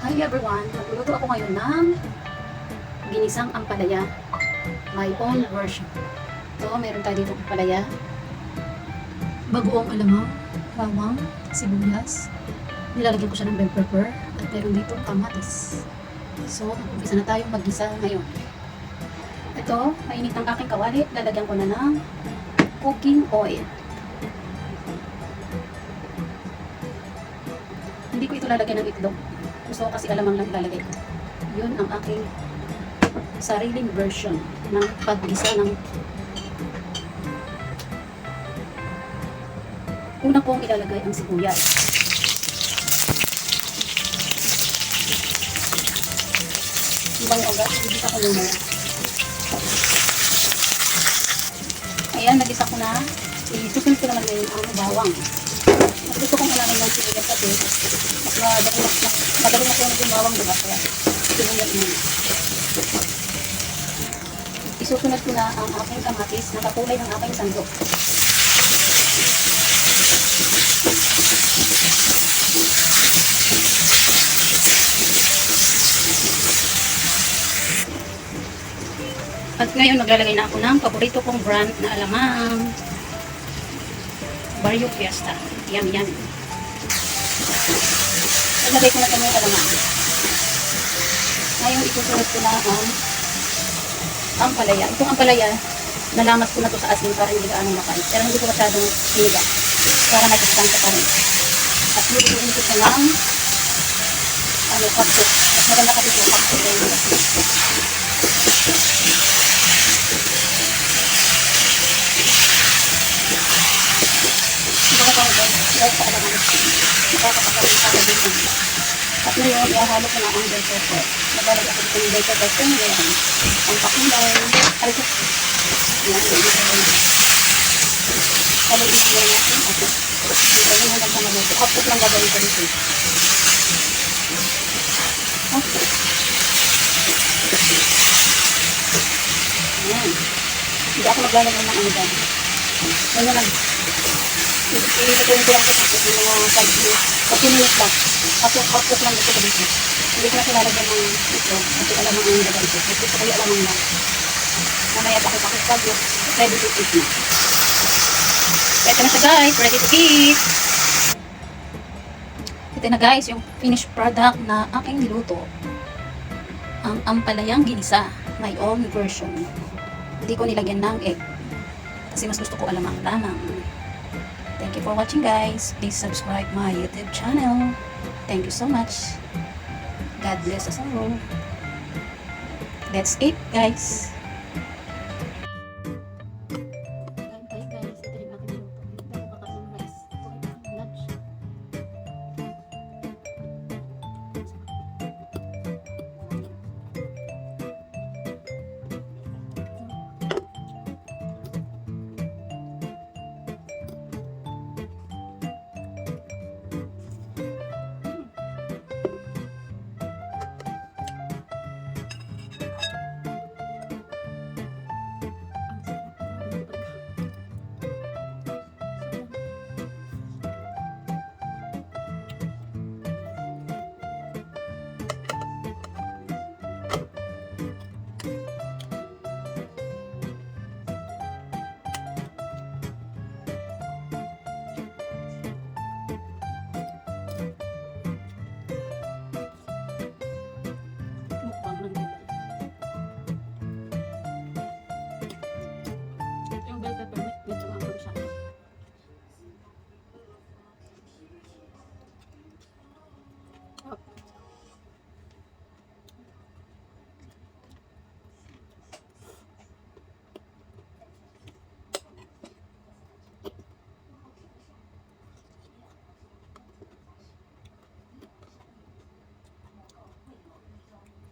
Hi everyone! Magluluto ako ngayon ng ginisang ampalaya. My own version. So, meron tayo dito ampalaya. Bagoong alamang, bawang, sibuyas. Nilalagyan ko siya ng bell pepper. At meron dito kamatis. So, mag-umpisa na tayong maggisa ngayon. Ito, mainit ang aking kawali. Lalagyan ko na ng cooking oil. Hindi ko ito lalagyan ng itlog. Gusto ko kasi alamang lang ilalagay ko. Yun ang aking sariling version ng paggisa ng una kong ilalagay ang sibuyas. Ibang agad, nagisa ko muna. Ayan, nagisa ko na. Isusunod ko naman ngayon ang bawang. Mas gusto kong ilalagay ng sibuyas kasi mas madali na ko yung bawang, diba? Kaya sinunod muna. Isusunod ko na ang aking kamatis na kakulay ng aking sandok. At ngayon maglalagay na ako ng paborito kong brand na alamang. Barrio Fiesta. Yummy, yummy. Ilagay ko na ito yung alamang. Ngayon isusunod ko na ang ampalaya. Itong ampalaya, nalamas ko na to sa asin para hindi gaano makain. Pero hindi ko masyadong siniga para magkakansya pa rin. At lulutuin ko siya ng kapso. At maganda kasi ito kapso. Guys, sa alamang makakapagaling sa alamang. At ngayon, ihahalo ko na ang bell pepper. Nagalag ako dito ng bell pepper kung ngayon. Ang pakulay. Aray ko. Yan, hindi ko rin. Haluin ko natin. At dito yung hanggang sa maluto. Kapot lang gagawin ko dito. Okay. Yan. Hindi ako maglalagay ng ano dyan. Ganyan lang. Ilituin ko lang ito sa mga 5 minutes lang. Kapot lang ito dito. Hindi ko na silalagyan ng ito. Kasi alamang ang nilagay ito. Kasi ito kayo alamang lang. Mamaya pakipag ready to eat na. Ito na siya guys. Ready to eat. Ito na guys yung finished product na aking niluto. Ang ampalayang ginisa. My own version. Hindi ko nilagyan ng egg. Kasi mas gusto ko alamang lamang. Thank you for watching guys. Please subscribe my YouTube channel. Thank you so much. God bless us all. Let's eat guys.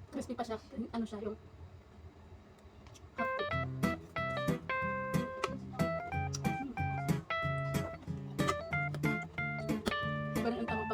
Crispy pa siya. Ano siya yung half cook. Parang ang tawag.